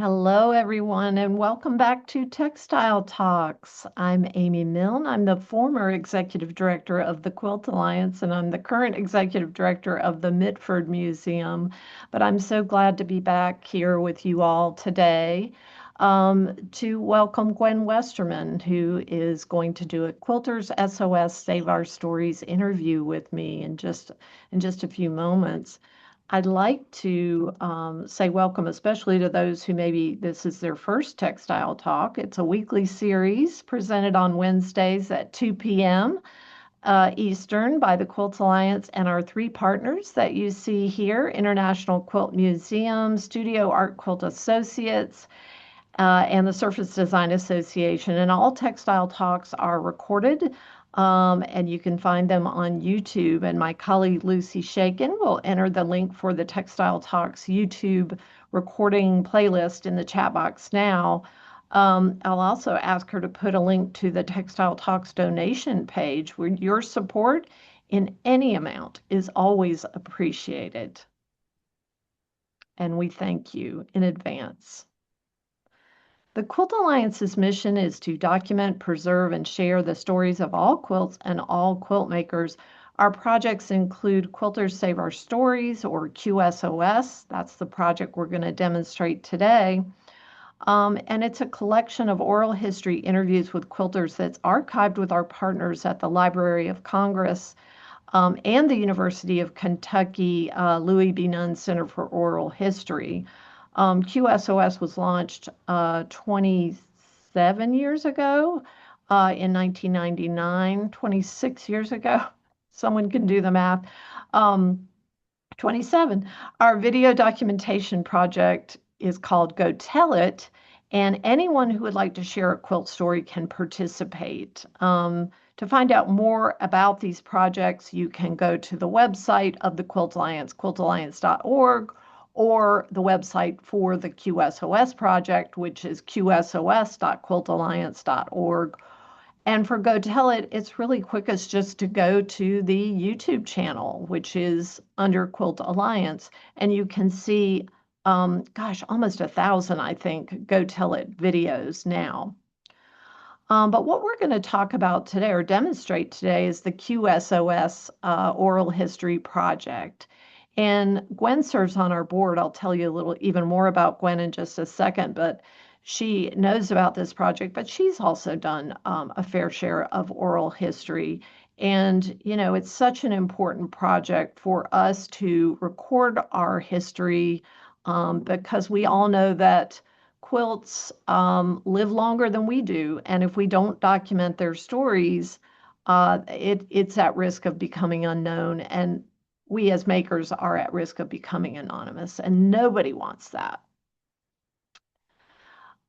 Hello, everyone, and welcome back to Textile Talks. I'm Amy Milne. I'm the former executive director of the Quilt Alliance, and I'm the current executive director of the Mitford Museum. But I'm so glad to be back here with you all today to welcome Gwen Westerman, who is going to do a Quilters SOS Save Our Stories interview with me in just a few moments. I'd like to say welcome, especially to those who maybe this is their first Textile Talk. It's a weekly series presented on Wednesdays at 2 p.m. Eastern by the Quilt Alliance and our three partners that you see here, International Quilt Museum, Studio Art Quilt Associates, and the Surface Design Association. And all Textile Talks are recorded, and you can find them on YouTube. And my colleague Lucy Shakin will enter the link for the Textile Talks YouTube recording playlist in the chat box now. I'll also ask her to put a link to the Textile Talks donation page, where your support in any amount is always appreciated. And we thank you in advance. The Quilt Alliance's mission is to document, preserve, and share the stories of all quilts and all quilt makers. Our projects include Quilters Save Our Stories, or QSOS. That's the project we're going to demonstrate today. And it's a collection of oral history interviews with quilters that's archived with our partners at the Library of Congress and the University of Kentucky Louis B. Nunn Center for Oral History. QSOS was launched 27 years ago in 1999, 26 years ago. Someone can do the math. 27. Our video documentation project is called Go Tell It, and anyone who would like to share a quilt story can participate. To find out more about these projects, you can go to the website of the Quilt Alliance, quiltalliance.org, or the website for the QSOS project, which is qsos.quiltalliance.org. And for Go Tell It, it's really quickest just to go to the YouTube channel, which is under Quilt Alliance, and you can see, almost 1,000, I think, Go Tell It videos now. But what we're going to talk about today or demonstrate today is the QSOS Oral History Project. And Gwen serves on our board. I'll tell you a little even more about Gwen in just a second, but she knows about this project, but she's also done a fair share of oral history. And, you know, it's such an important project for us to record our history because we all know that quilts live longer than we do. And if we don't document their stories, it's at risk of becoming unknown. And we as makers are at risk of becoming anonymous, and nobody wants that.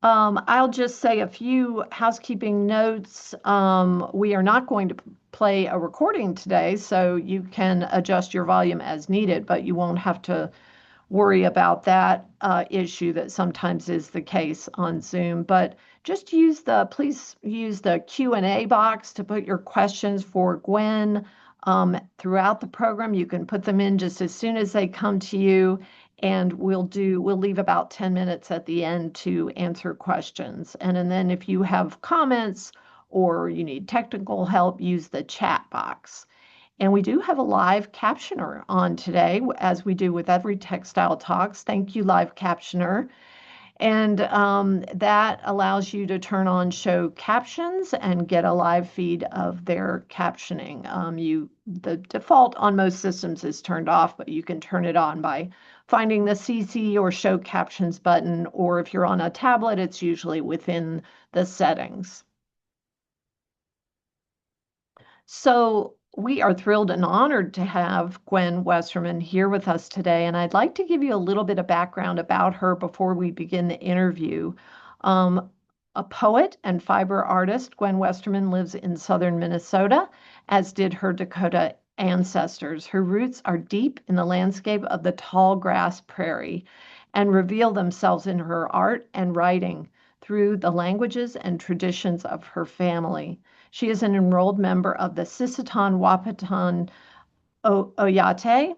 I'll just say a few housekeeping notes. We are not going to play a recording today, so you can adjust your volume as needed, but you won't have to worry about that issue that sometimes is the case on Zoom. But just please use the Q&A box to put your questions for Gwen. Throughout the program, you can put them in just as soon as they come to you, and we'll leave about 10 minutes at the end to answer questions. And then if you have comments or you need technical help, use the chat box. And we do have a live captioner on today, as we do with every Textile Talks. Thank you, live captioner. And that allows you to turn on show captions and get a live feed of their captioning. The default on most systems is turned off, but you can turn it on by finding the CC or show captions button, or if you're on a tablet, it's usually within the settings. So we are thrilled and honored to have Gwen Westerman here with us today, and I'd like to give you a little bit of background about her before we begin the interview. A poet and fiber artist, Gwen Westerman lives in southern Minnesota, as did her Dakota ancestors. Her roots are deep in the landscape of the tall grass prairie and reveal themselves in her art and writing through the languages and traditions of her family. She is an enrolled member of the Sisseton Wahpeton Oyate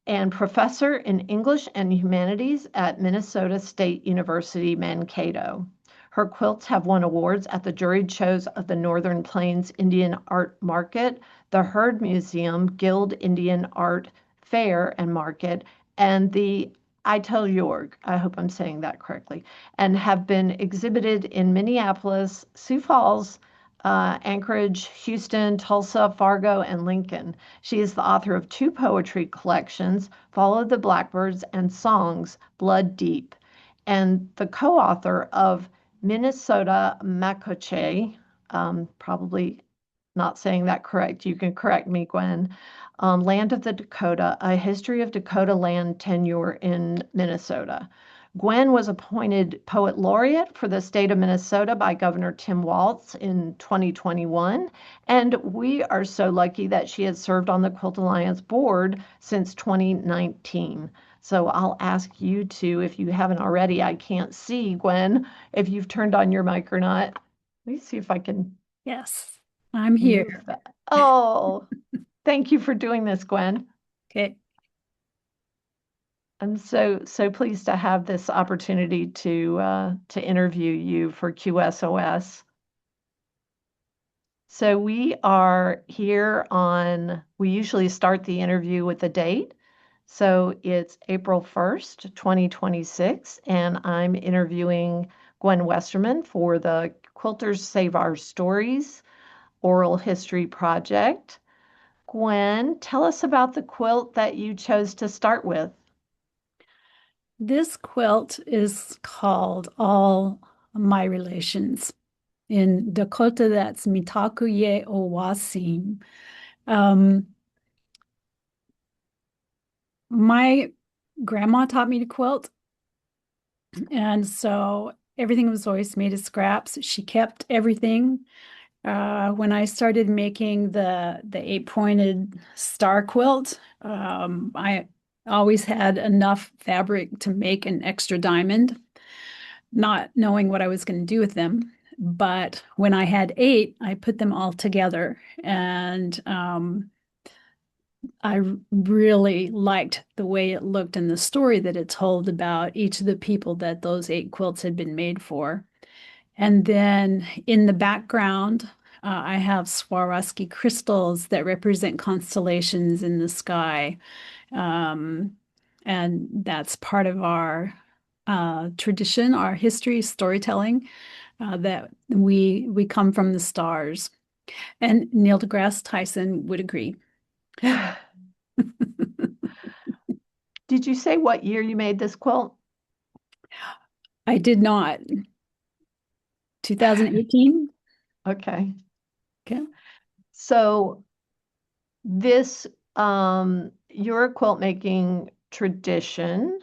and professor in English and Humanities at Minnesota State University, Mankato. Her quilts have won awards at the juried shows of the Northern Plains Indian Art Market, the Heard Museum Guild Indian Art Fair and Market, and the Italyorg, I hope I'm saying that correctly, and have been exhibited in Minneapolis, Sioux Falls, Anchorage, Houston, Tulsa, Fargo, and Lincoln. She is the author of two poetry collections, Follow the Blackbirds and Songs, Blood Deep, and the co-author of Minnesota Makoche, probably not saying that correct. You can correct me, Gwen. Land of the Dakota, A History of Dakota Land Tenure in Minnesota. Gwen was appointed Poet Laureate for the state of Minnesota by Governor Tim Walz in 2021, and we are so lucky that she has served on the Quilt Alliance board since 2019. So I'll ask you to, if you haven't already, I can't see, Gwen, if you've turned on your mic or not. Let me see if I can Yes, I'm move here. that. Oh, thank you for doing this, Gwen. Okay. I'm so pleased to have this opportunity to interview you for QSOS. So we are here on, we usually start the interview with a date. So it's April 1st, 2026, and I'm interviewing Gwen Westerman for the Quilters Save Our Stories Oral History Project. Gwen, tell us about the quilt that you chose to start with. This quilt is called All My Relations. In Dakota, that's Mitakuye Owasim. Um, my grandma taught me to quilt, and so everything was always made of scraps. She kept everything. When I started making the eight-pointed star quilt, I always had enough fabric to make an extra diamond, not knowing what I was going to do with them. But when I had eight, I put them all together, and I really liked the way it looked and the story that it told about each of the people that those eight quilts had been made for. And then in the background, I have Swarovski crystals that represent constellations in the sky. Um, and that's part of our tradition, our history, storytelling, that we come from the stars. And Neil deGrasse Tyson would agree. Did you say what year you made this quilt? I did not. 2018? Okay. Okay. So this your quilt making tradition,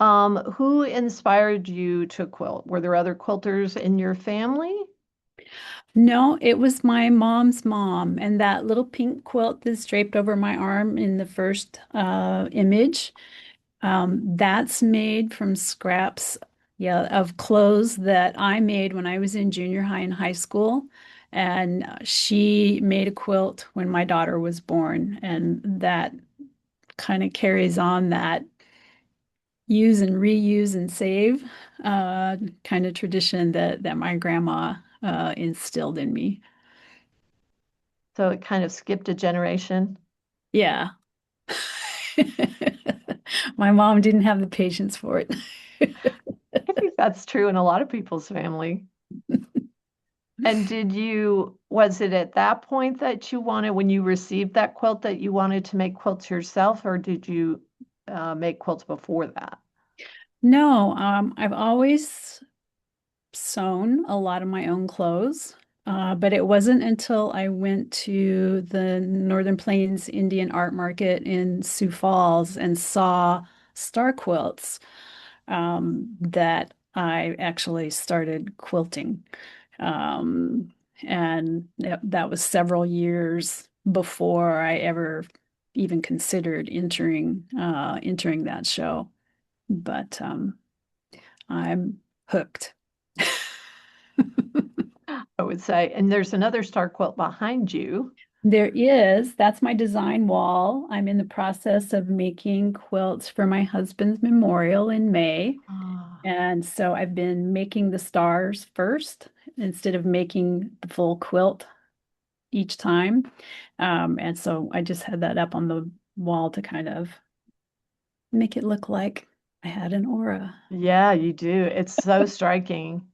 who inspired you to quilt? Were there other quilters in your family? No, it was my mom's mom, and that little pink quilt that's draped over my arm in the first image, that's made from scraps, yeah, of clothes that I made when I was in junior high and high school. And she made a quilt when my daughter was born, and that kind of carries on that use and reuse and save kind of tradition that my grandma instilled in me. So it kind of skipped a generation. Yeah. My mom didn't have the patience for it. I think that's true in a lot of people's family. And was it at that point that you wanted, when you received that quilt, that you wanted to make quilts yourself, or did you make quilts before that? No, I've always sewn a lot of my own clothes, but it wasn't until I went to the Northern Plains Indian Art Market in Sioux Falls and saw star quilts that I actually started quilting. Um, and that was several years before I ever even considered entering that show. But I'm hooked. I would say. And there's another star quilt behind you. There is. That's my design wall. I'm in the process of making quilts for my husband's memorial in May. Ah, And so I've been making the stars first instead of making the full quilt each time. And so I just had that up on the wall to kind of make it look like I had an aura. yeah, you do. It's so striking.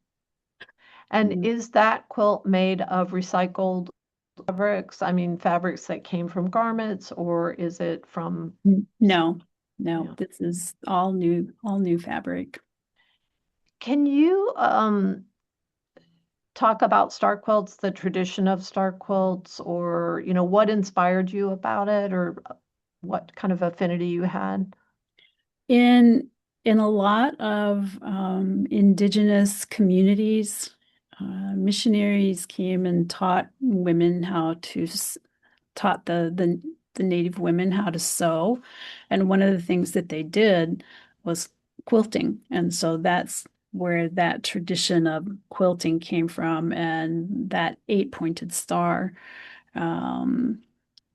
And Mm. is that quilt made of recycled fabrics? I mean, fabrics that came from garments, or is it from No, no, yeah. this is all new fabric. Can you talk about star quilts, the tradition of star quilts, or what inspired you about it, or what kind of affinity you had? In in a lot of indigenous communities, missionaries came and taught women how to taught the native women how to sew, and one of the things that they did was quilting, and so that's where that tradition of quilting came from, and that eight-pointed star. Um,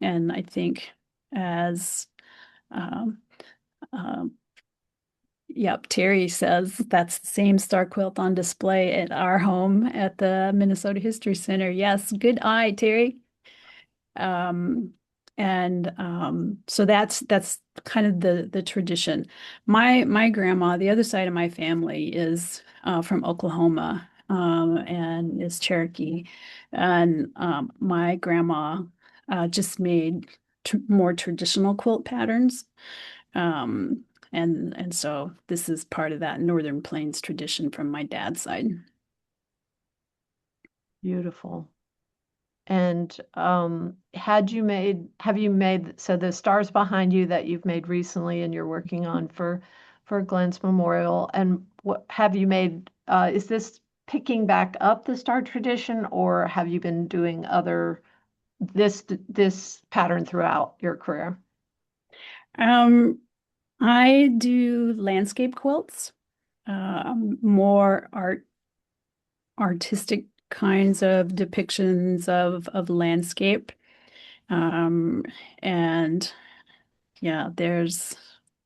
and I think as um, um, Yep, Terry says that's the same star quilt on display at our home at the Minnesota History Center. Yes, good eye, Terry. Um, and so that's kind of the tradition. My grandma, the other side of my family is from Oklahoma, and is Cherokee, and my grandma just made tr more traditional quilt patterns. Um, and so this is part of that Northern Plains tradition from my dad's side. Beautiful. And have you made, so the stars behind you that you've made recently and you're working on for Glenn's memorial, and what have you made, is this picking back up the star tradition, or have you been doing this pattern throughout your career? Um, I do landscape quilts, more artistic kinds of depictions of landscape. Um, and yeah,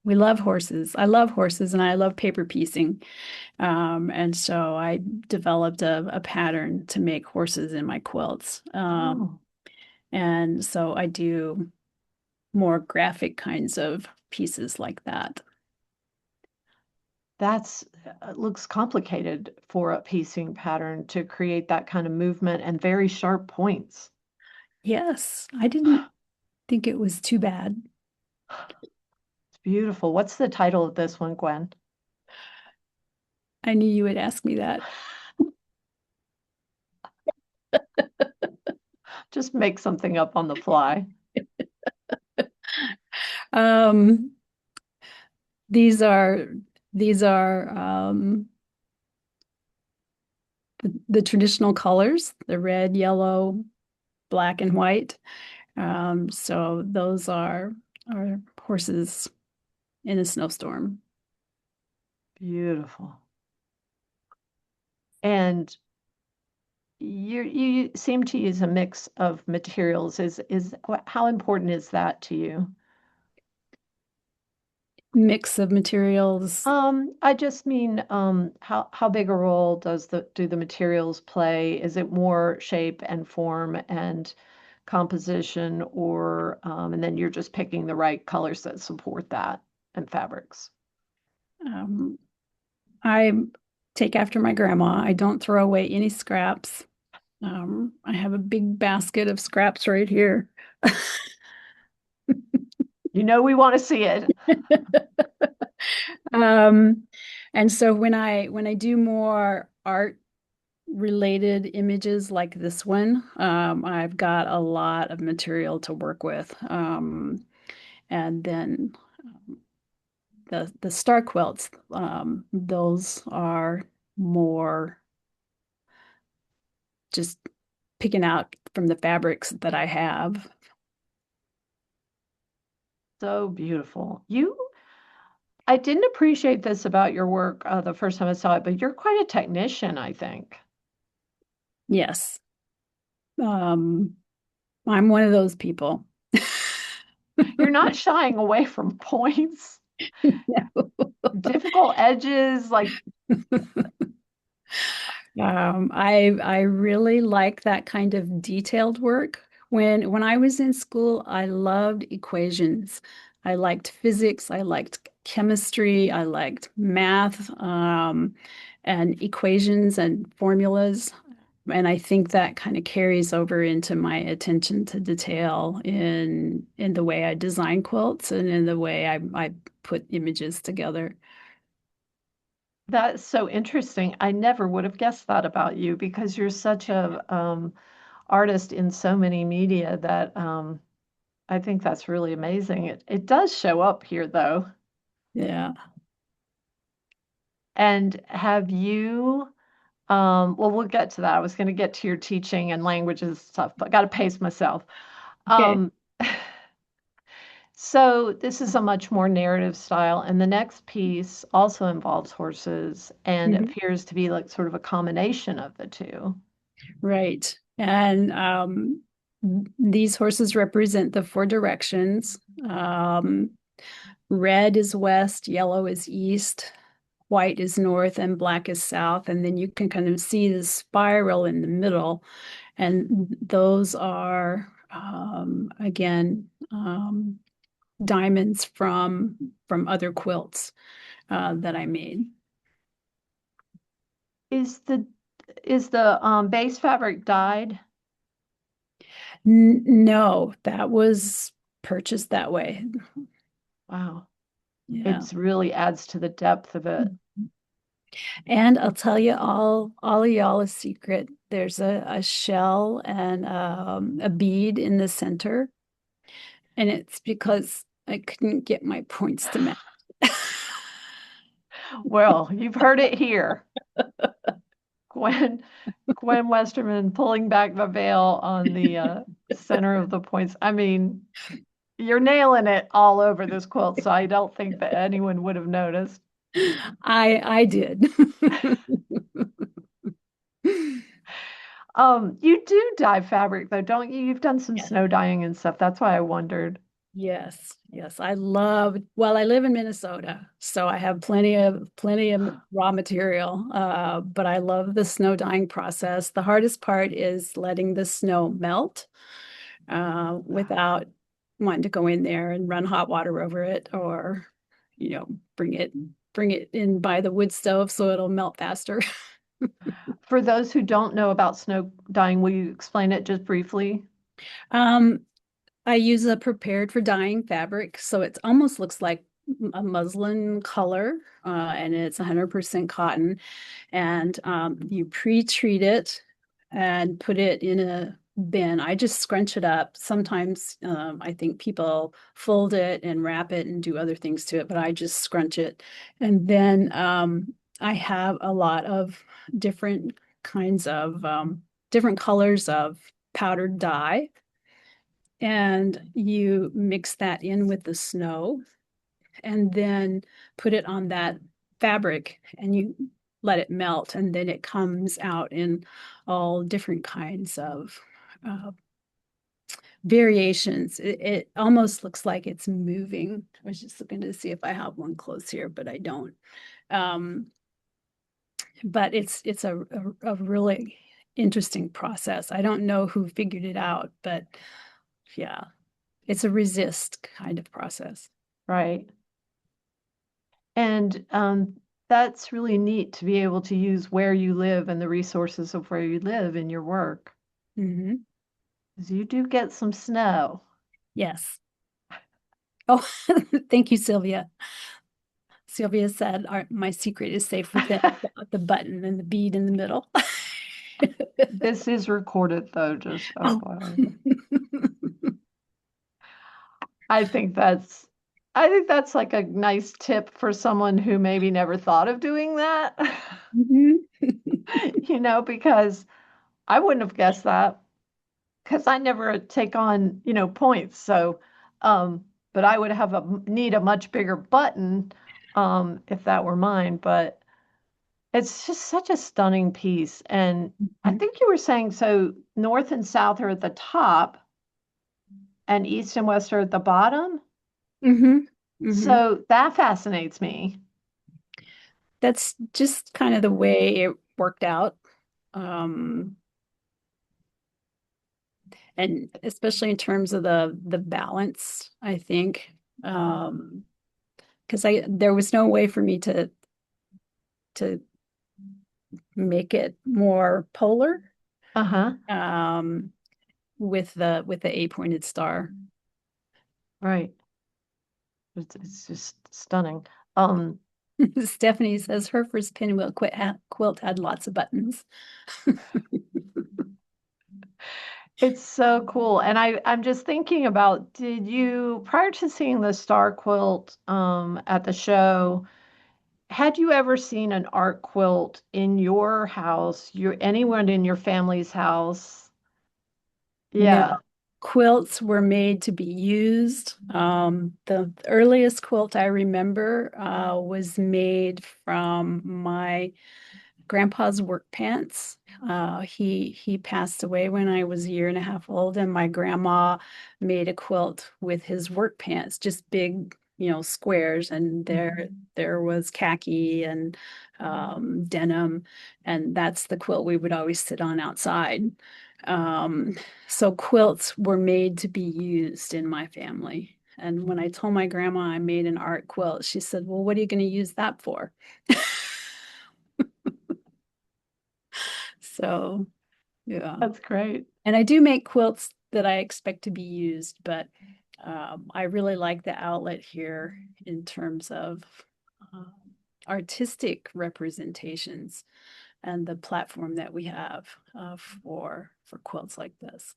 we love horses. I love horses and I love paper piecing. And so I developed a pattern to make horses in my quilts. Oh, And so I do more graphic kinds of pieces like that. that's looks complicated for a piecing pattern to create that kind of movement and very sharp points. Yes, I didn't think it was too bad. It's beautiful. What's the title of this one, Gwen? I knew you would ask me that. Just make something up on the fly. Um, these are these are the traditional colors, the red, yellow, black, and white. So those are horses in a snowstorm. Beautiful. And you seem to use a mix of materials. How important is that to you? Mix of materials. I just mean, how big a role do the materials play? Is it more shape and form and composition, or and then you're just picking the right colors that support that and fabrics? Um, I take after my grandma. I don't throw away any scraps. I have a big basket of scraps right here. We want to see it. Um, and so when I do more art related images like this one, I've got a lot of material to work with. And then the star quilts, those are more just picking out from the fabrics that I have. So beautiful. I didn't appreciate this about your work the first time I saw it, but you're quite a technician, I think. Yes. Um, I'm one of those people. You're not shying away from points, No. difficult edges, like I really like that kind of detailed work. When I was in school, I loved equations. I liked physics, I liked chemistry, I liked math, and equations and formulas. And I think that kind of carries over into my attention to detail in the way I design quilts and in the way I put images together. that's so interesting. I never would have guessed that about you because you're such a artist in so many media that I think that's really amazing. It does show up here though. Yeah. And have you well, we'll get to that. I was going to get to your teaching and languages and stuff, but got to pace myself. Okay. Um, so this is a much more narrative style, and the next piece also involves horses and Mhm. appears to be like sort of a combination of the two. Right. And these horses represent the four directions. Red is west, yellow is east, white is north, and black is south. And then you can kind of see the spiral in the middle. And those are, again, diamonds from other quilts that I made. Is the is the base fabric dyed? No, that was purchased that way. Wow, Yeah. it really adds to the depth of it. And I'll tell you all of y'all a secret. There's a shell and a bead in the center, and it's because I couldn't get my points to match. Well, you've heard it here. Gwen Gwen Westerman pulling back the veil on the center of the points. I mean, you're nailing it all over this quilt, so I don't think that anyone would have noticed. I did. You do dye fabric though, don't you? You've done some Yes. snow dyeing and stuff. That's why I wondered. Yes, yes. Well, I live in Minnesota, so I have plenty of raw material. But I love the snow dyeing process. The hardest part is letting the snow melt without wanting to go in there and run hot water over it or, you know, bring it in by the wood stove so it'll melt faster. For those who don't know about snow dyeing, will you explain it just briefly? Um, I use a prepared for dyeing fabric, so it almost looks like a muslin color, and it's 100% cotton. And you pre-treat it and put it in a bin. I just scrunch it up. Sometimes I think people fold it and wrap it and do other things to it, but I just scrunch it. And then I have a lot of different kinds of different colors of powdered dye. And you mix that in with the snow and then put it on that fabric and you let it melt and then it comes out in all different kinds of uh, variations. It almost looks like it's moving. I was just looking to see if I have one close here, but I don't. Um, but it's a really interesting process. I don't know who figured it out, but yeah, it's a resist kind of process. Right. And that's really neat to be able to use where you live and the resources of where you live in your work. Mhm. 'Cause you do get some snow. Yes. Oh, thank you, Sylvia. Sylvia said, my secret is safe within the button and the bead in the middle. This is recorded though, just Oh. FYI. I think that's I think that's like a nice tip for someone who maybe never thought of doing that. Mhm. Because I wouldn't have guessed that because I never take on, points. So, but I would have need a much bigger button, if that were mine. But it's just such a stunning piece. And I Mhm. think you were saying so north and south are at the top. and east and west are at the bottom. Mm-hmm. Mm-hmm. So that fascinates me. That's just kind of the way it worked out. Um, and especially in terms of the balance, I think. Because I there was no way for me to make it more polar Uh-huh. um, with the eight-pointed star. Right. It's just stunning. Um, Stephanie says her first pinwheel quilt had lots of buttons. it's so cool. And I'm just thinking about, did you, prior to seeing the star quilt at the show, had you ever seen an art quilt in your house, anyone in your family's house? No, Yeah. quilts were made to be used. The earliest quilt I remember was made from my grandpa's work pants. He passed away when I was a year and a half old, and my grandma made a quilt with his work pants, just big, squares, and there was khaki and denim, and that's the quilt we would always sit on outside. Um, so quilts were made to be used in my family. And when I told my grandma I made an art quilt, she said, "Well, what are you going to use that for?" So, yeah. That's great. And I do make quilts that I expect to be used, but I really like the outlet here in terms of um, artistic representations and the platform that we have for quilts like this.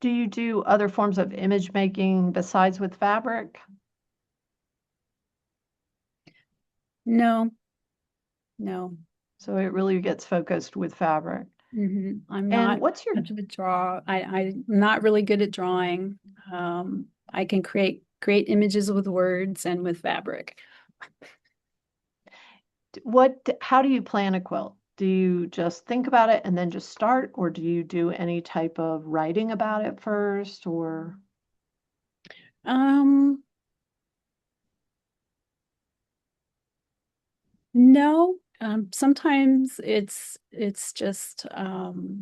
Do you do other forms of image making besides with fabric? No, no. So it really gets focused with fabric. I'm And not what's your much of a draw. I'm not really good at drawing. I can create images with words and with fabric. how do you plan a quilt? Do you just think about it and then just start, or do you do any type of writing about it first, or Um, no. Sometimes it's just I'll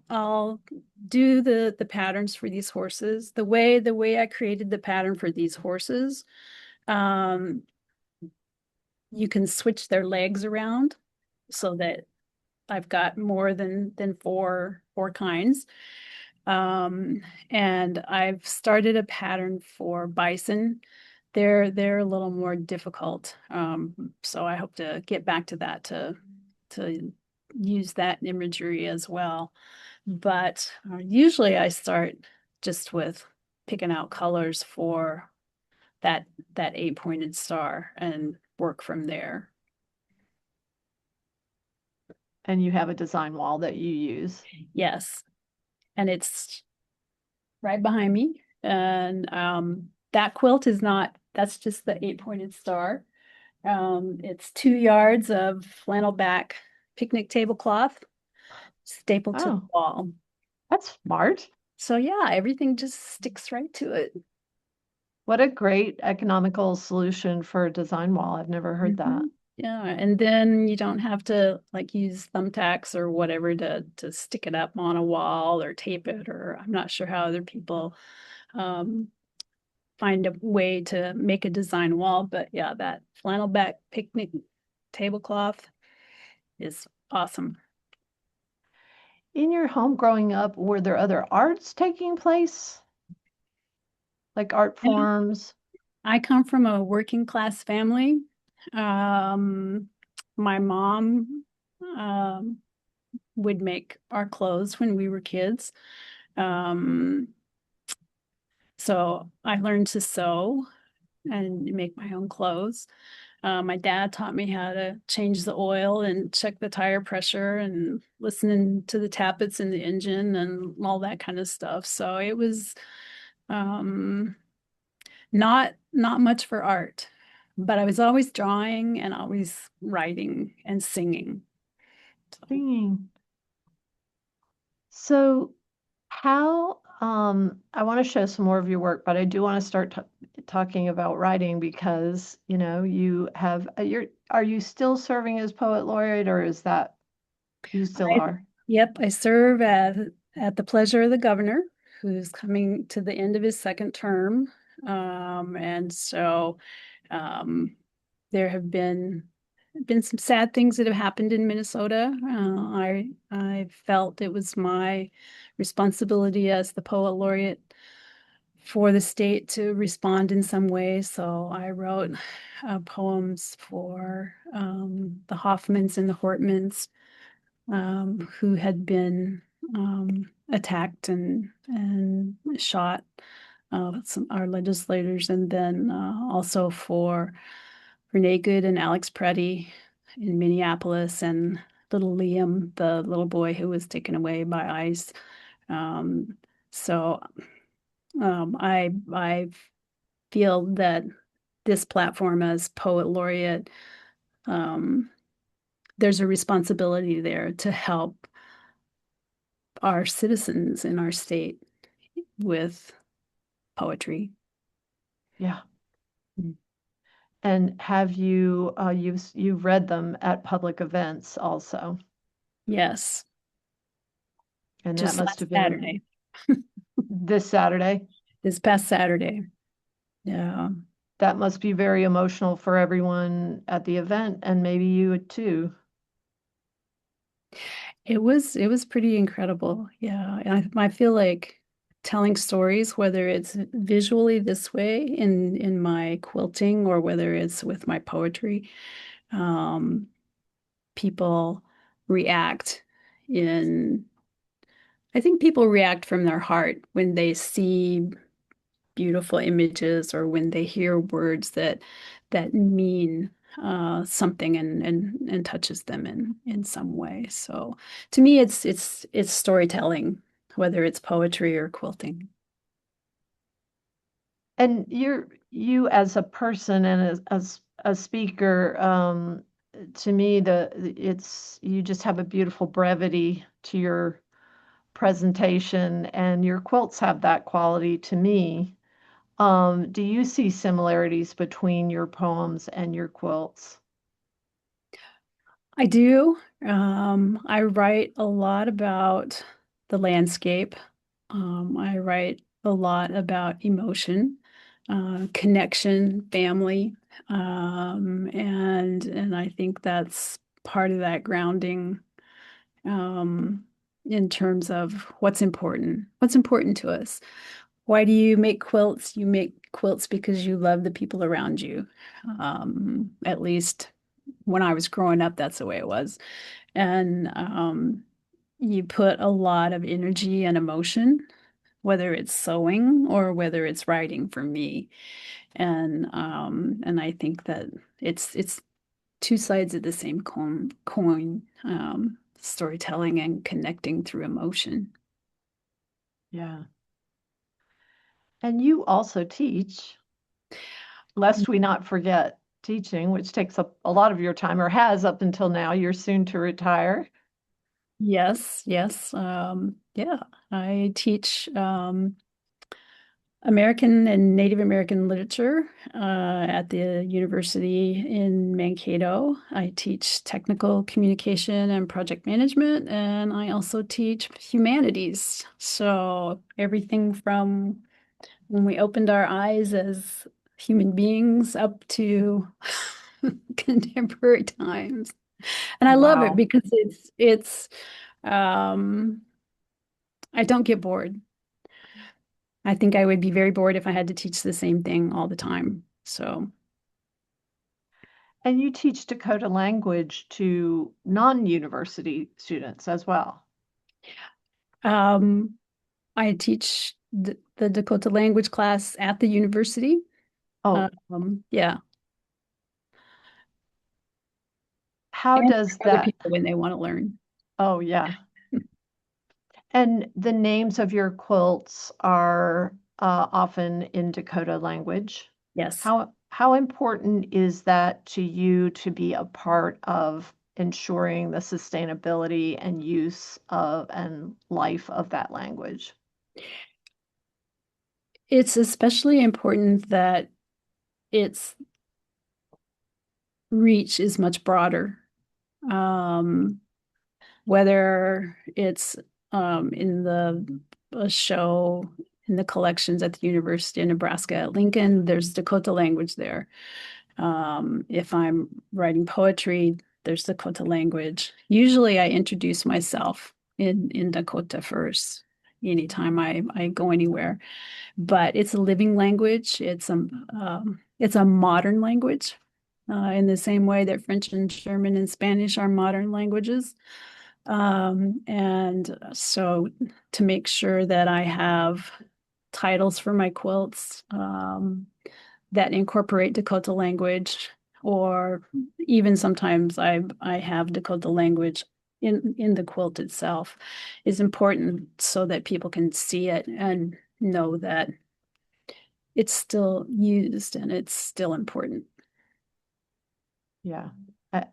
I'll do the patterns for these horses. The way I created the pattern for these horses, um, you can switch their legs around so that I've got more than four kinds. Um, and I've started a pattern for bison. They're a little more difficult. So I hope to get back to that to use that imagery as well. But usually I start just with picking out colors for that that eight-pointed star and work from there. and you have a design wall that you use? Yes, and it's right behind me. And that quilt is not, that's just the eight-pointed star. It's 2 yards of flannel back picnic tablecloth stapled to the Oh, wall. that's smart. So yeah, everything just sticks right to it. What a great economical solution for a design wall. I've never heard that. Mhm. Yeah, and then you don't have to like use thumbtacks or whatever to stick it up on a wall or tape it, or I'm not sure how other people um, find a way to make a design wall, but yeah, that flannel back picnic tablecloth is awesome. In your home growing up, were there other arts taking place, like art Yeah. forms? I come from a working class family. Um, my mom um, would make our clothes when we were kids. Um, so I learned to sew and make my own clothes. My dad taught me how to change the oil and check the tire pressure and listening to the tappets in the engine and all that kind of stuff. So it was um, not much for art, but I was always drawing and always writing and singing. So, Singing. So how I want to show some more of your work, but I do want to start talking about writing because, you have are you still serving as poet laureate or is that you still I, are? yep, I serve at the pleasure of the governor, who's coming to the end of his second term. And so um, there have been some sad things that have happened in Minnesota. I felt it was my responsibility as the poet laureate for the state to respond in some way. So I wrote poems for the Hoffmans and the Hortmans, who had been attacked and shot, our legislators, and then also for Renee Good and Alex Preddy in Minneapolis, and little Liam, the little boy who was taken away by ICE. Um, so I feel that this platform as poet laureate, um, there's a responsibility there to help our citizens in our state with poetry. Yeah. Mm. And have you've read them at public events also? Yes, And that just must last have been Saturday, this Saturday. this past Saturday. Yeah, That must be very emotional for everyone at the event and maybe you too. it was pretty incredible. Yeah, and I feel like telling stories, whether it's visually this way in my quilting or whether it's with my poetry, um, people react in I think people react from their heart when they see beautiful images or when they hear words that mean something and touches them in some way. So to me, it's storytelling, whether it's poetry or quilting. And you as a person and as a speaker, to me, it's you just have a beautiful brevity to your presentation, and your quilts have that quality to me. Do you see similarities between your poems and your quilts? I do. I write a lot about the landscape. I write a lot about emotion, connection, family, and I think that's part of that grounding, um, in terms of what's important to us. Why do you make quilts? You make quilts because you love the people around you. At least when I was growing up, that's the way it was. And you put a lot of energy and emotion, whether it's sewing or whether it's writing for me. And I think that it's two sides of the same coin, storytelling and connecting through emotion. Yeah. And you also teach, lest we not forget teaching, which takes up a lot of your time or has up until now. You're soon to retire. Yes, yes. Yeah, I teach American and Native American literature at the university in Mankato. I teach technical communication and project management, and I also teach humanities. So everything from when we opened our eyes as human beings up to contemporary times. And I love it Wow. because um I don't get bored. I think I would be very bored if I had to teach the same thing all the time. So, And you teach Dakota language to non-university students as well. um, I teach the Dakota language class at the university. Oh, Yeah, how and does for other that? people when they want to learn. Oh, yeah. And the names of your quilts are often in Dakota language. Yes. How important is that to you to be a part of ensuring the sustainability and use of and life of that language? It's especially important that its reach is much broader. Um, whether it's in the a show in the collections at the University of Nebraska at Lincoln, there's Dakota language there. If I'm writing poetry, there's Dakota language. Usually I introduce myself in Dakota first, anytime I go anywhere. But it's a living language. It's a modern language, in the same way that French and German and Spanish are modern languages. And so to make sure that I have titles for my quilts that incorporate Dakota language, or even sometimes I have Dakota language in the quilt itself, is important so that people can see it and know that it's still used and it's still important. Yeah. I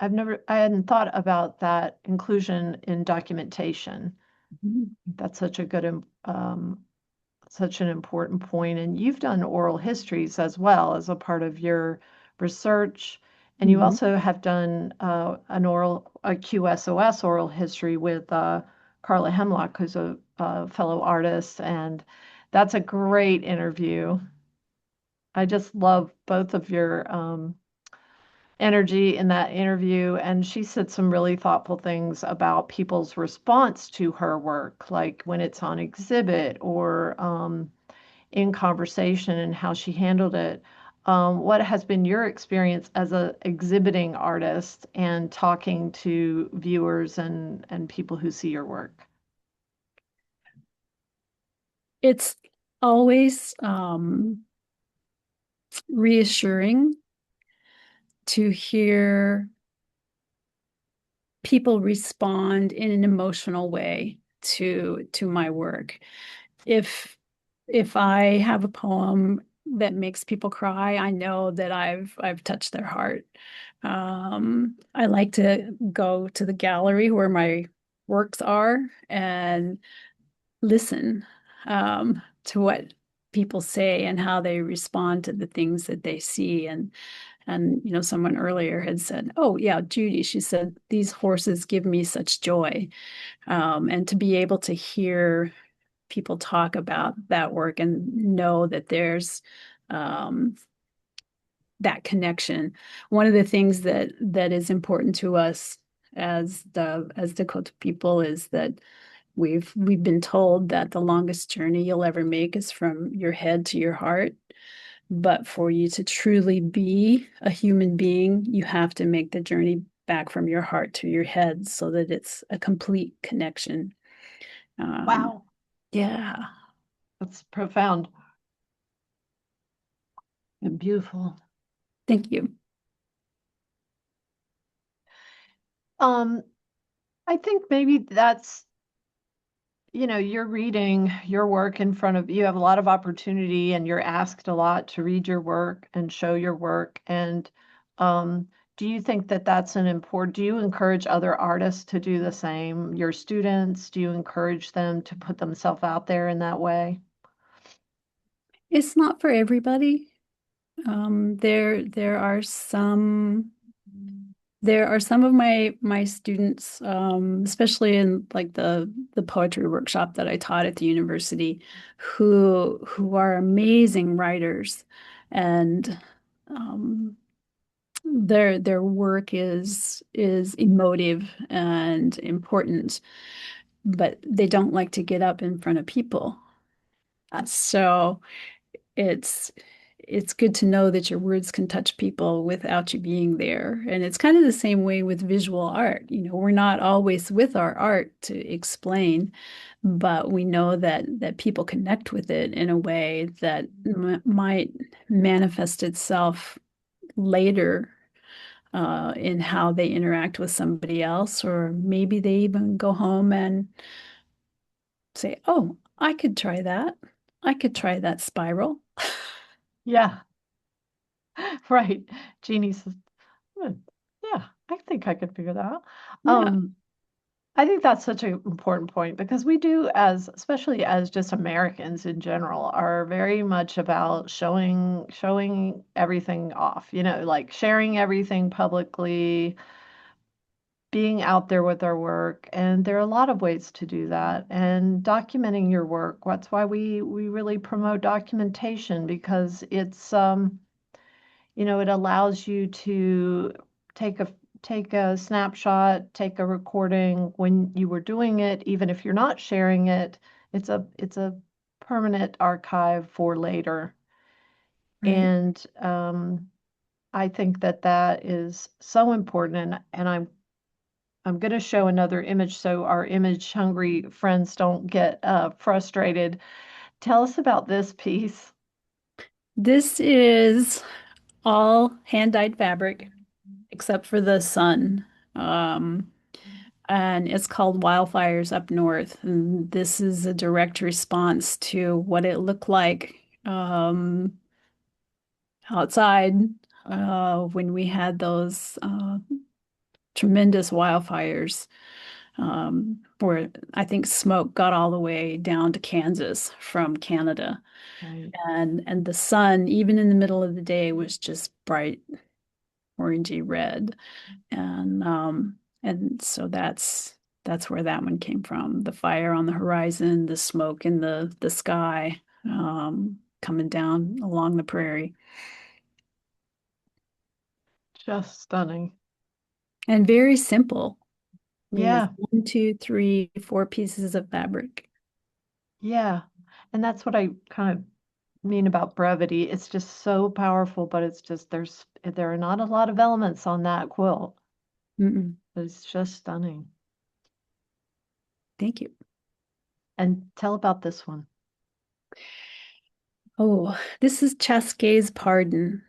hadn't thought about that inclusion in documentation. Mhm. That's such an important point. And you've done oral histories as well as a part of your research. And you Mhm. also have done a QSOS oral history with Carla Hemlock, who's a fellow artist. And that's a great interview. I just love both of your energy in that interview. And she said some really thoughtful things about people's response to her work, like when it's on exhibit or in conversation and how she handled it. What has been your experience as a exhibiting artist and talking to viewers and people who see your work? It's always reassuring to hear people respond in an emotional way to my work. If if I have a poem that makes people cry, I know that I've touched their heart. I like to go to the gallery where my works are and listen to what people say and how they respond to the things that they see. And someone earlier had said, "Oh yeah, Judy," she said, "these horses give me such joy." And to be able to hear people talk about that work and know that there's um, that connection. One of the things that is important to us as Dakota people is that we've been told that the longest journey you'll ever make is from your head to your heart. But for you to truly be a human being, you have to make the journey back from your heart to your head so that it's a complete connection. Um, Wow, yeah, that's profound and beautiful. thank you. Um, I think maybe that's, you're reading your work in front of you have a lot of opportunity and you're asked a lot to read your work and show your work. And um, do you think that do you encourage other artists to do the same? Your students, do you encourage them to put themselves out there in that way? It's not for everybody. There are some of my students, especially in like the poetry workshop that I taught at the university, who are amazing writers, and um, their work is emotive and important, but they don't like to get up in front of people. So it's it's good to know that your words can touch people without you being there. And it's kind of the same way with visual art. We're not always with our art to explain, but we know that people connect with it in a way that might manifest itself later in how they interact with somebody else, or maybe they even go home and say, "Oh, I could try that. I could try that spiral." Yeah, right. Jeannie says, "Hmm, yeah." I think I could figure that out. Yeah, I think that's such an important point because we do, as especially as just Americans in general, are very much about showing everything off, like sharing everything publicly, being out there with our work. And there are a lot of ways to do that. And documenting your work. That's why we really promote documentation because it allows you to take a take a snapshot, take a recording when you were doing it, even if you're not sharing it. It's a permanent archive for later. right. And I think that that is so important. And I'm going to show another image so our image hungry friends don't get frustrated. Tell us about this piece. This is all hand-dyed fabric except for the sun. Um, and it's called Wildfires Up North. And this is a direct response to what it looked like outside when we had those tremendous wildfires, where I think smoke got all the way down to Kansas from Canada. Right. And the sun, even in the middle of the day, was just bright orangey red. And so that's where that one came from. The fire on the horizon, the smoke in the sky, coming down along the prairie. Just stunning. And very simple. I mean, it's Yeah. one, two, three, four pieces of fabric. Yeah. And that's what I kind of mean about brevity. It's just so powerful, but it's just there are not a lot of elements on that quilt. Mm-mm. It's just stunning. Thank you. And tell about this one. Oh, this is Chasquet's Pardon.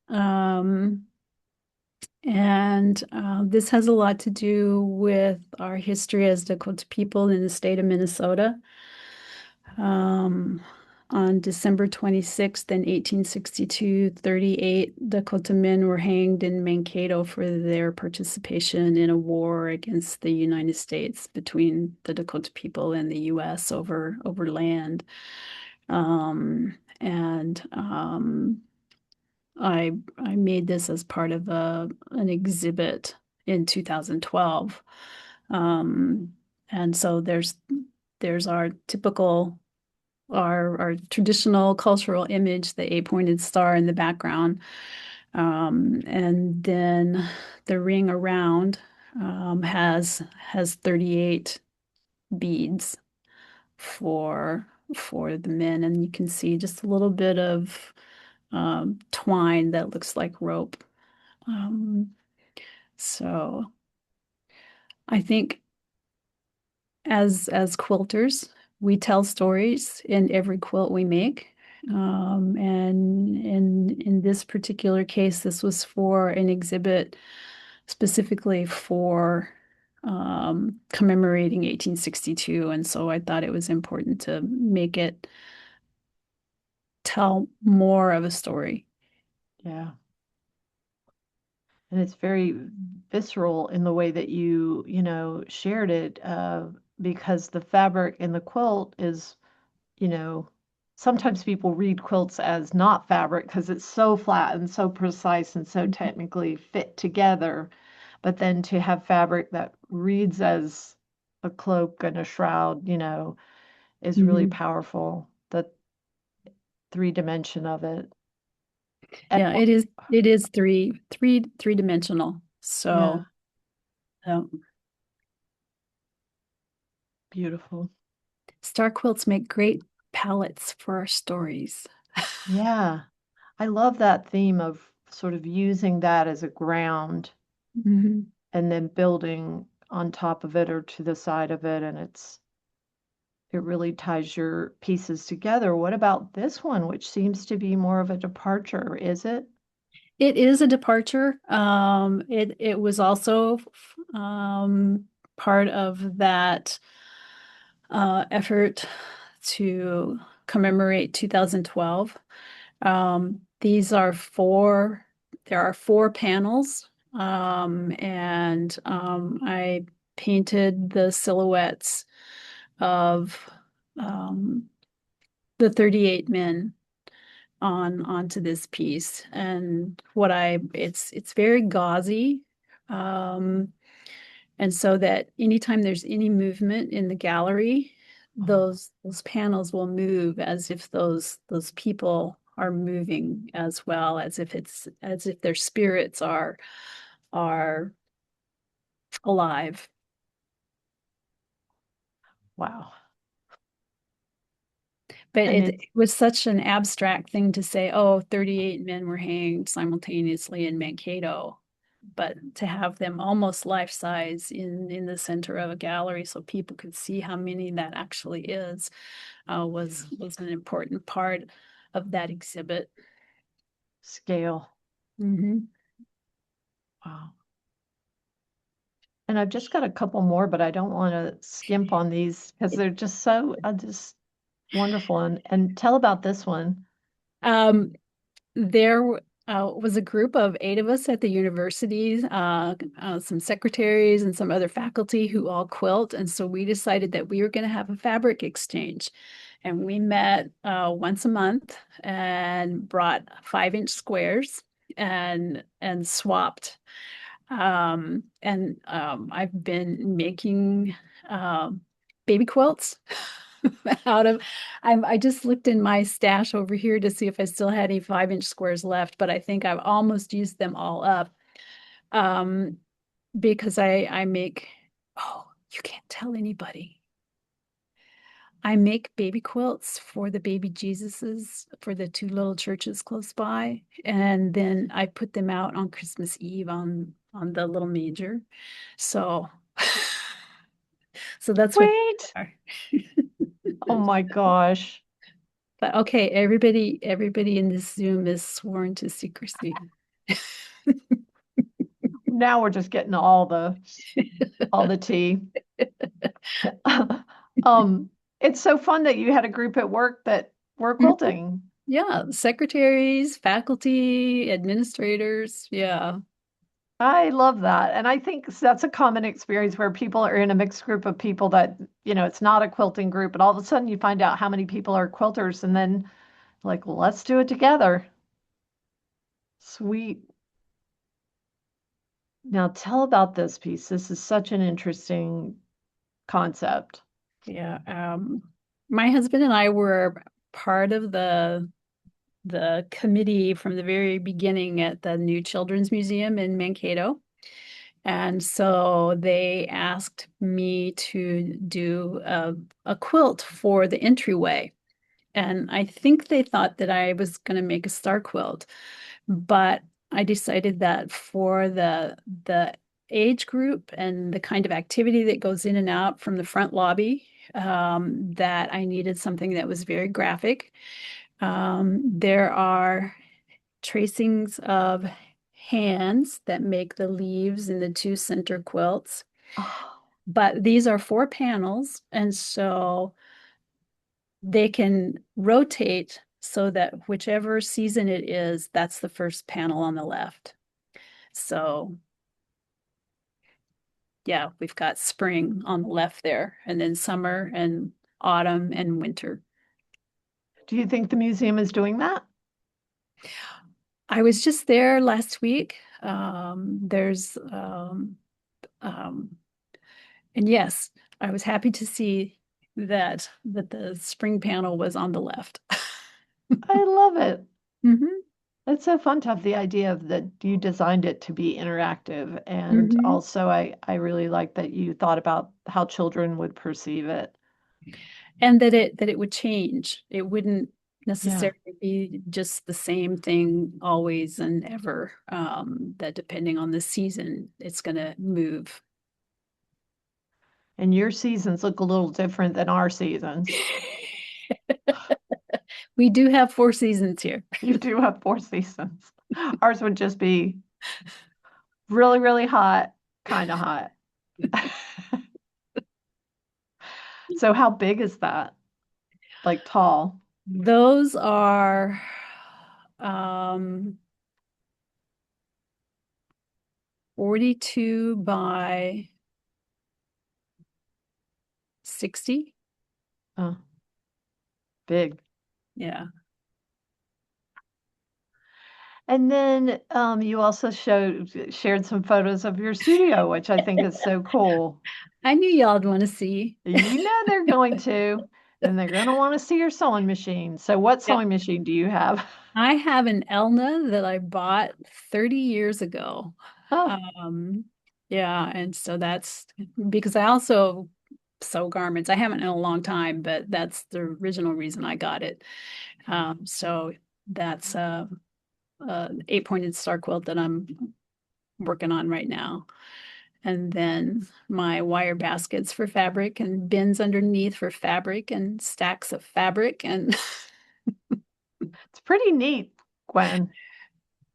Um, and this has a lot to do with our history as Dakota people in the state of Minnesota. Um, on December 26th, in 1862, 38 Dakota men were hanged in Mankato for their participation in a war against the United States between the Dakota people and the U.S. over land. And I made this as part of an exhibit in 2012. Um, and so there's our traditional cultural image, the eight-pointed star in the background. And then the ring around has 38 beads for for the men, and you can see just a little bit of twine that looks like rope. Um, so I think as quilters, we tell stories in every quilt we make. And in this particular case, this was for an exhibit specifically for commemorating 1862. And so I thought it was important to make it tell more of a story. Yeah. And it's very visceral in the way that you shared it, because the fabric in the quilt is, you know, sometimes people read quilts as not fabric because it's so flat and so precise and so technically fit together. But then to have fabric that reads as a cloak and a shroud, is really Mhm. powerful. The three dimension of it. And Yeah, it is three-dimensional. yeah, So um, beautiful. star quilts make great palettes for our stories. Yeah. I love that theme of sort of using that as a ground Mhm. and then building on top of it or to the side of it. And it really ties your pieces together. What about this one, which seems to be more of a departure, is it? It is a departure. It was also part of that effort to commemorate 2012. There are four panels I painted the silhouettes of um, the 38 men onto this piece. And it's very gauzy. Um, and so that anytime there's any movement in the gallery, those panels will move as if those people are moving as well, as if their spirits are alive. Wow. But And it it's was such an abstract thing to say, oh, 38 men were hanged simultaneously in Mankato. But to have them almost life size in the center of a gallery so people could see how many that actually is was an important part of that exhibit. scale. Hmm. Wow. And I've just got a couple more, but I don't want to skimp on these because they're just so just wonderful. And tell about this one. Um, there was a group of 8 of us at the university, some secretaries and some other faculty who all quilt. And so we decided that we were going to have a fabric exchange. And we met once a month and brought 5-inch squares and swapped. I've been making um, baby quilts out of I just looked in my stash over here to see if I still had any 5-inch squares left, but I think I've almost used them all up. Um, because I make, oh, you can't tell anybody. I make baby quilts for the baby Jesuses for the 2 little churches close by, and then I put them out on Christmas Eve on the little manger. So so that's what Wait. they are. Oh my gosh. But okay, everybody in this Zoom is sworn to secrecy. Now we're just getting all the tea. Um, it's so fun that you had a group at work that were Mhm. quilting. Yeah, secretaries, faculty, administrators. Yeah. I love that. And I think that's a common experience where people are in a mixed group of people that, it's not a quilting group, but all of a sudden you find out how many people are quilters and then like, well, let's do it together. Sweet. Now tell about this piece. This is such an interesting concept. Yeah. My husband and I were part of the committee from the very beginning at the new Children's Museum in Mankato. And so they asked me to do a quilt for the entryway. And I think they thought that I was going to make a star quilt, but I decided that for the age group and the kind of activity that goes in and out from the front lobby, that I needed something that was very graphic. There are tracings of hands that make the leaves in the 2 center quilts, Oh, but these are 4 panels, and so they can rotate so that whichever season it is, that's the first panel on the left. So yeah, we've got spring on the left there, and then summer and autumn and winter. do you think the museum is doing that? I was just there last week. There's and yes, I was happy to see that the spring panel was on the left. I love it. Hmm. It's so fun to have the idea of that you designed it to be interactive. And Hmm. also, I really like that you thought about how children would perceive it. And that it would change. It wouldn't Yeah. necessarily be just the same thing always and ever. That depending on the season, it's going to move. And your seasons look a little different than our seasons. We do have 4 seasons here. You do have 4 seasons. Ours would just be really, really hot, kind of hot. So, how big is that? Like tall? Those are um 42 by 60. Oh, big. Yeah. And then you also shared some photos of your studio, which I think is so cool. I knew y'all'd want to see. You know they're going to, and they're going to want to see your sewing machine. So, what Yeah. sewing machine do you have? I have an Elna that I bought 30 years ago. Oh, Um, yeah, and so that's because I also sew garments. I haven't in a long time, but that's the original reason I got it. So that's a eight-pointed star quilt that I'm working on right now. And then my wire baskets for fabric and bins underneath for fabric and stacks of fabric. And it's pretty neat, Gwen.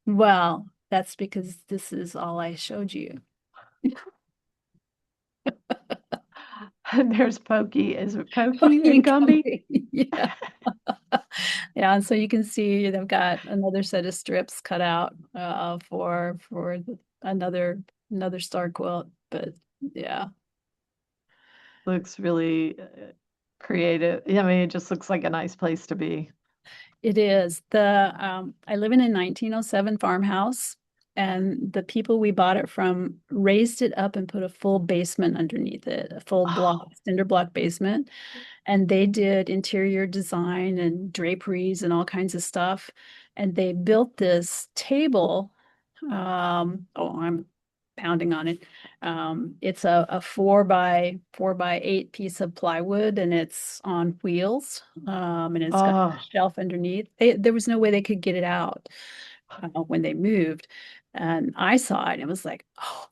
well, that's because this is all I showed you. And there's Pokey. Is it Pokey and Fucking Gumby? Gumby. Yeah. Yeah, and so you can see they've got another set of strips cut out for another star quilt. But yeah, Looks really creative. I mean, it just looks like a nice place to be. it is. I live in a 1907 farmhouse, and the people we bought it from raised it up and put a full basement underneath it, a full block, Oh, cinder block basement. And they did interior design and draperies and all kinds of stuff. And they built this table. Oh, I'm pounding on it. It's a 4 by 4 by 8 piece of plywood, and it's on wheels. And it's got a oh, shelf underneath. There was no way they could get it out when they moved. And I saw it and it was like, oh,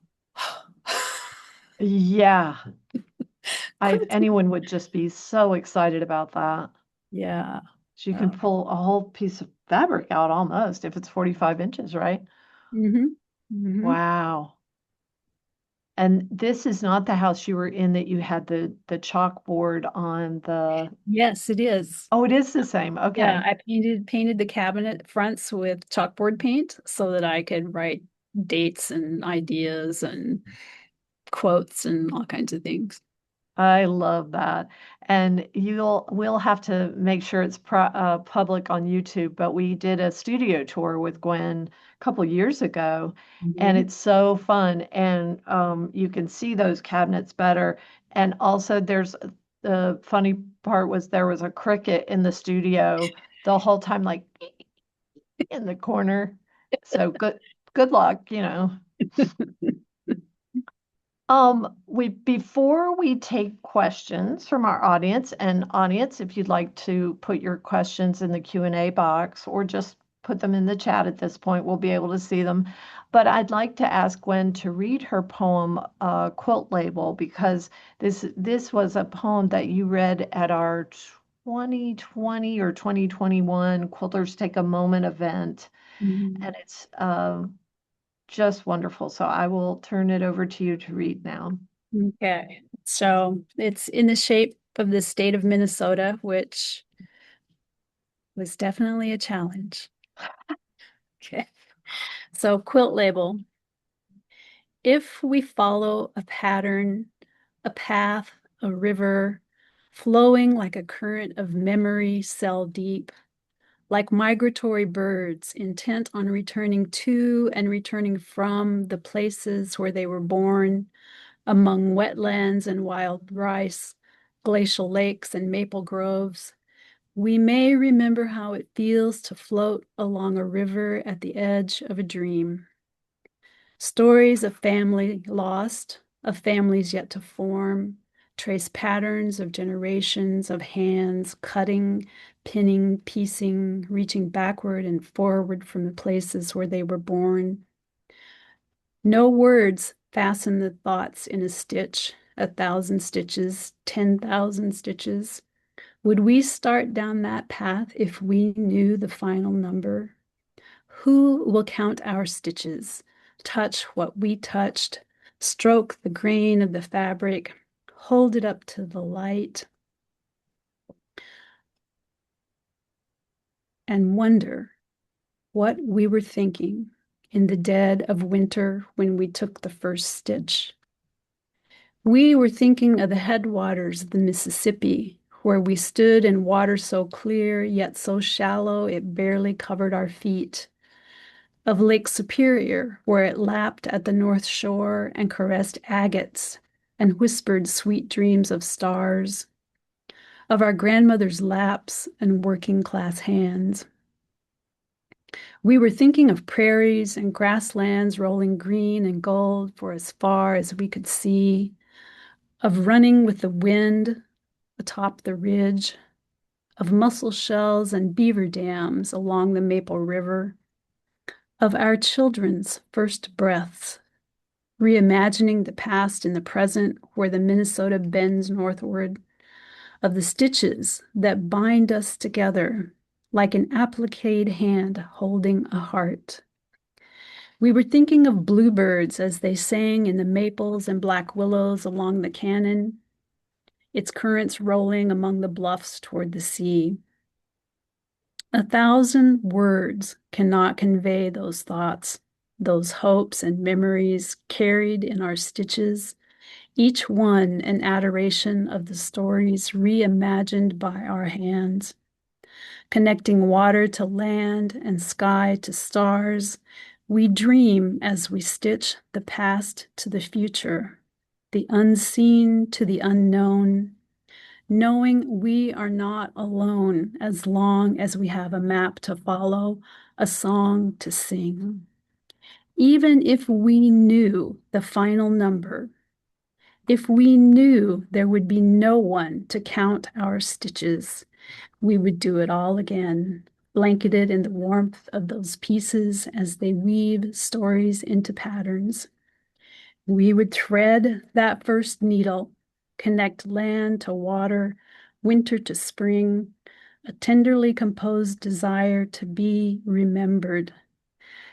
yeah. quit. Anyone would just be so excited about that. Yeah. So you can Uh, pull a whole piece of fabric out almost if it's 45 inches, right? hmm hmm Wow. And this is not the house you were in that you had the chalkboard on the. Yes, it is. Oh, it is the same. Yeah, Okay. I painted the cabinet fronts with chalkboard paint so that I could write dates and ideas and quotes and all kinds of things. I love that. And we'll have to make sure it's public on YouTube, but we did a studio tour with Gwen a couple years ago, and Mhm. it's so fun. And you can see those cabinets better. And also, the funny part was there was a cricket in the studio the whole time, like in the corner. So good luck, you know. We before we take questions from our audience, and audience, if you'd like to put your questions in the Q&A box or just put them in the chat at this point, we'll be able to see them. But I'd like to ask Gwen to read her poem, Quilt Label, because this was a poem that you read at our 2020 or 2021 Quilters Take a Moment event, Mhm. and it's just wonderful. So I will turn it over to you to read now. Okay. So it's in the shape of the state of Minnesota, which was definitely a challenge. Okay. So quilt label. If we follow a pattern, a path, a river, flowing like a current of memory cell deep, like migratory birds intent on returning to and returning from the places where they were born, among wetlands and wild rice, glacial lakes and maple groves, we may remember how it feels to float along a river at the edge of a dream. Stories of family lost, of families yet to form, trace patterns of generations of hands cutting, pinning, piecing, reaching backward and forward from the places where they were born. No words fasten the thoughts in a stitch, 1,000 stitches, 10,000 stitches. Would we start down that path if we knew the final number? Who will count our stitches, touch what we touched, stroke the grain of the fabric, hold it up to the light, and wonder what we were thinking in the dead of winter when we took the first stitch. We were thinking of the headwaters of the Mississippi, where we stood in water so clear yet so shallow it barely covered our feet, of Lake Superior, where it lapped at the north shore and caressed agates and whispered sweet dreams of stars, of our grandmother's laps and working class hands. We were thinking of prairies and grasslands rolling green and gold for as far as we could see, of running with the wind atop the ridge, of mussel shells and beaver dams along the Maple River, of our children's first breaths, reimagining the past in the present where the Minnesota bends northward, of the stitches that bind us together like an appliqued hand holding a heart. We were thinking of bluebirds as they sang in the maples and black willows along the canyon, its currents rolling among the bluffs toward the sea. 1,000 words cannot convey those thoughts, those hopes and memories carried in our stitches, each one an adoration of the stories reimagined by our hands, connecting water to land and sky to stars. We dream as we stitch the past to the future, the unseen to the unknown, knowing we are not alone as long as we have a map to follow, a song to sing. Even if we knew the final number, if we knew there would be no one to count our stitches, we would do it all again, blanketed in the warmth of those pieces as they weave stories into patterns. We would thread that first needle, connect land to water, winter to spring, a tenderly composed desire to be remembered.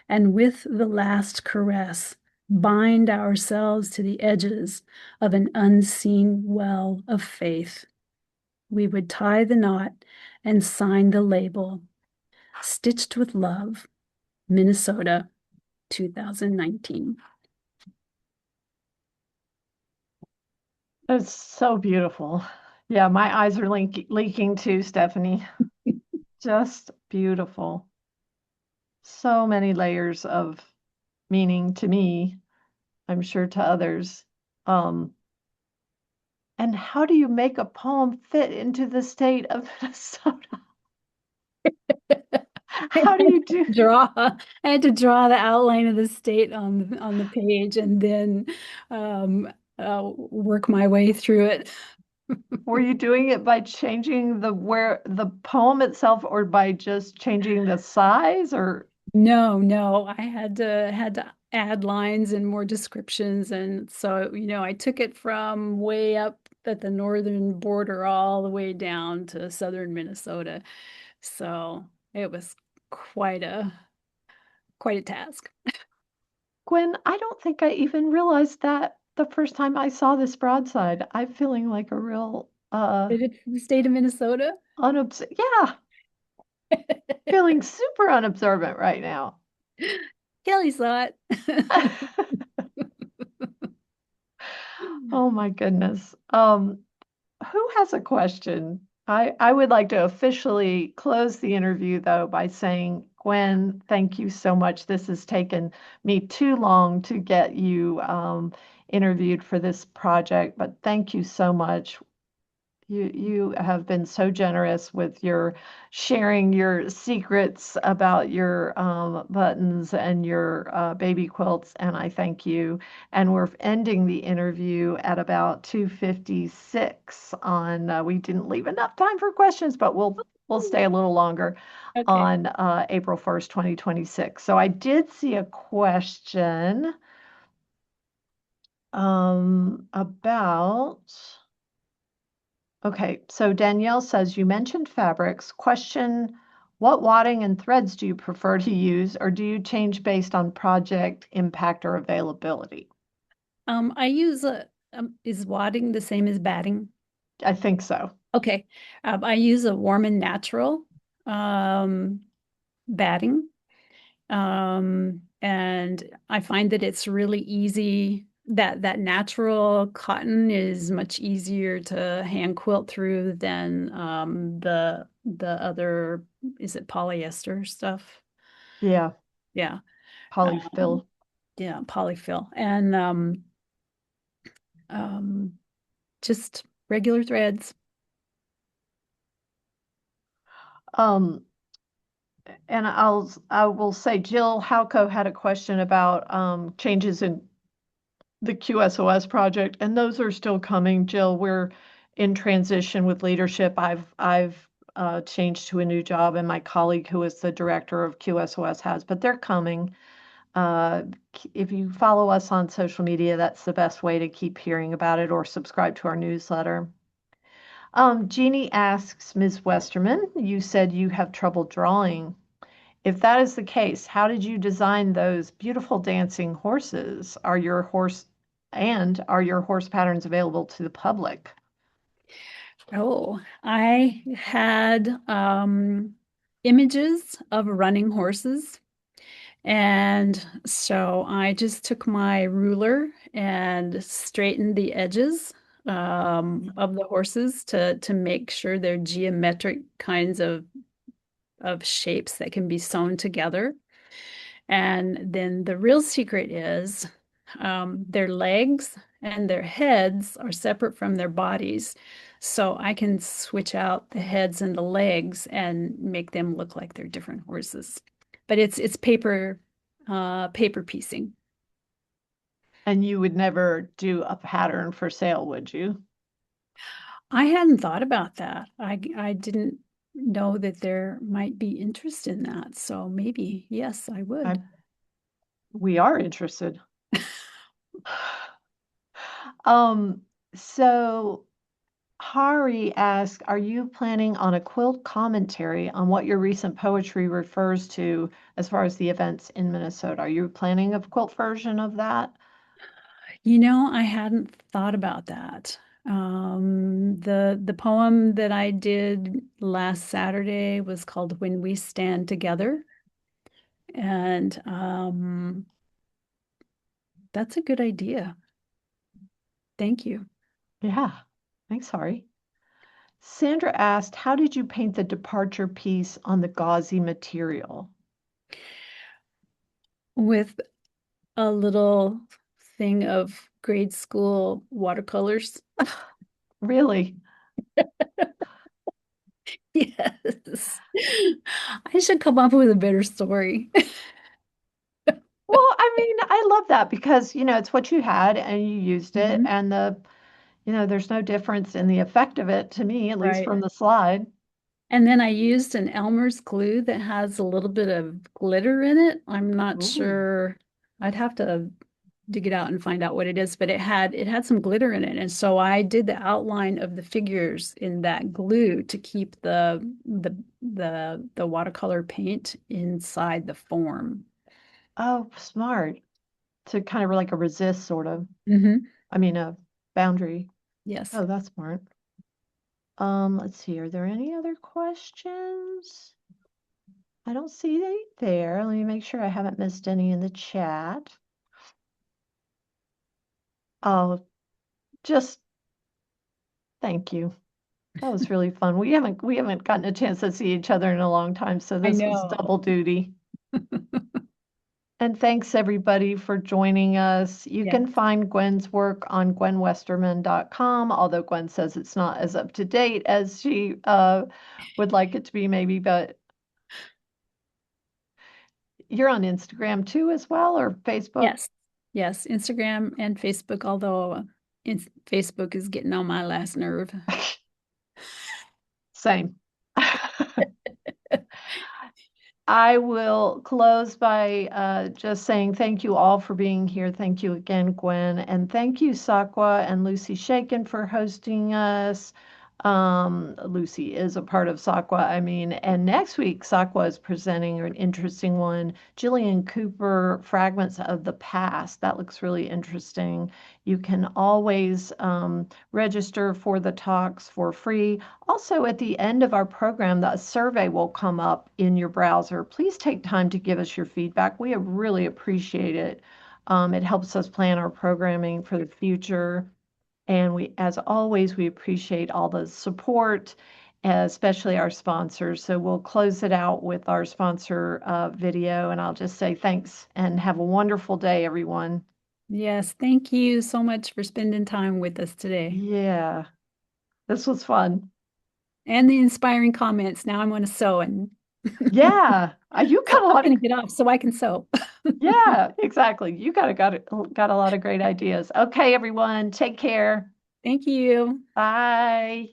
And with the last caress, bind ourselves to the edges of an unseen well of faith. We would tie the knot and sign the label, Stitched with Love, Minnesota, 2019. It's so beautiful. Yeah, my eyes are leaking too, Stephanie. Just beautiful. So many layers of meaning to me, I'm sure to others. Um, and how do you make a poem fit into the state of Minnesota? How do you do? Draw. I had to draw the outline of the state on the page and then work my way through it. Were you doing it by changing the poem itself or by just changing the size or No, I had to add lines and more descriptions, and so I took it from way up at the northern border all the way down to southern Minnesota. So it was quite a task. Gwen, I don't think I even realized that the first time I saw this broadside. I'm feeling like a real Did it for the state of Minnesota? yeah, feeling super unobservant right now. Kelly saw it. Oh my goodness. Who has a question? I would like to officially close the interview though by saying, Gwen, thank you so much. This has taken me too long to get you interviewed for this project, but thank you so much. You have been so generous with your sharing your secrets about your buttons and your baby quilts, and I thank you. And we're ending the interview at about 2:56 on, we didn't leave enough time for questions, but we'll stay a little longer Okay. on April 1st, 2026. So I did see a question about Okay, so Danielle says you mentioned fabrics. Question, what wadding and threads do you prefer to use, or do you change based on project impact or availability? I use is wadding the same as batting? I think so. Okay. I use a warm and natural um, batting. And I find that it's really easy. That natural cotton is much easier to hand quilt through than the other, is it polyester stuff? Yeah, Yeah. polyfill. Yeah, polyfill. And um just regular threads. Um, and I will say Jill Halco had a question about changes in the QSOS project, and those are still coming. Jill, we're in transition with leadership. I've changed to a new job, and my colleague who is the director of QSOS has, but they're coming. Uh, if you follow us on social media, that's the best way to keep hearing about it, or subscribe to our newsletter. Jeannie asks, Ms. Westerman, you said you have trouble drawing. If that is the case, how did you design those beautiful dancing horses? Are your horse patterns available to the public? Oh, I had images of running horses. And so I just took my ruler and straightened the edges of the horses to make sure they're geometric kinds of shapes that can be sewn together. And then the real secret is their legs and their heads are separate from their bodies. So I can switch out the heads and the legs and make them look like they're different horses. But it's paper piecing. And you would never do a pattern for sale, would you? I hadn't thought about that. I didn't know that there might be interest in that. So maybe, yes, I I, would. we are interested. Um, so Hari asked, are you planning on a quilt commentary on what your recent poetry refers to as far as the events in Minnesota? Are you planning a quilt version of that? I hadn't thought about that. The poem that I did last Saturday was called When We Stand Together. And that's a good idea. Thank you. Yeah. Thanks, Hari. Sandra asked, how did you paint the departure piece on the gauzy material? With a little thing of grade school watercolors. Really? Yes. I should come up with a better story. Well, I mean, I love that because, it's what you had and you used it, Mhm. and there's no difference in the effect of it to me, at least Right. from the slide. And then I used an Elmer's glue that has a little bit of glitter in it. I'm not Ooh. sure. I'd have to dig it out and find out what it is, but it had some glitter in it. And so I did the outline of the figures in that glue to keep the watercolor paint inside the form. Oh, smart. To kind of like a resist sort of. Hmm. I mean, a boundary. Yes. Oh, that's smart. Let's see. Are there any other questions? I don't see any there. Let me make sure I haven't missed any in the chat. Oh, just thank you. That was really fun. We haven't gotten a chance to see each other in a long time, so I this was know. double duty. And thanks everybody for joining us. You Yeah. can find Gwen's work on gwenwesterman.com, although Gwen says it's not as up to date as she would like it to be, maybe, but you're on Instagram too as well, or Facebook? Yes. Yes. Instagram and Facebook, although Facebook is getting on my last nerve. Same. I will close by just saying thank you all for being here. Thank you again, Gwen. And thank you, Sakwa and Lucy Shaken, for hosting us. Lucy is a part of SAQA. I mean, and next week, SAQA is presenting an interesting one. Jillian Cooper, Fragments of the Past. That looks really interesting. You can always register for the talks for free. Also, at the end of our program, the survey will come up in your browser. Please take time to give us your feedback. We really appreciate it. It helps us plan our programming for the future. And we, as always, we appreciate all the support, especially our sponsors. So we'll close it out with our sponsor video, and I'll just say thanks and have a wonderful day, everyone. Yes, thank you so much for spending time with us today Yeah, this was fun. and the inspiring comments. Now I'm going to sew and Yeah, you so got a I'm lot of, going to get off so I can sew. yeah, exactly. You got a lot of great ideas. Okay, everyone, take care. Thank you. Bye.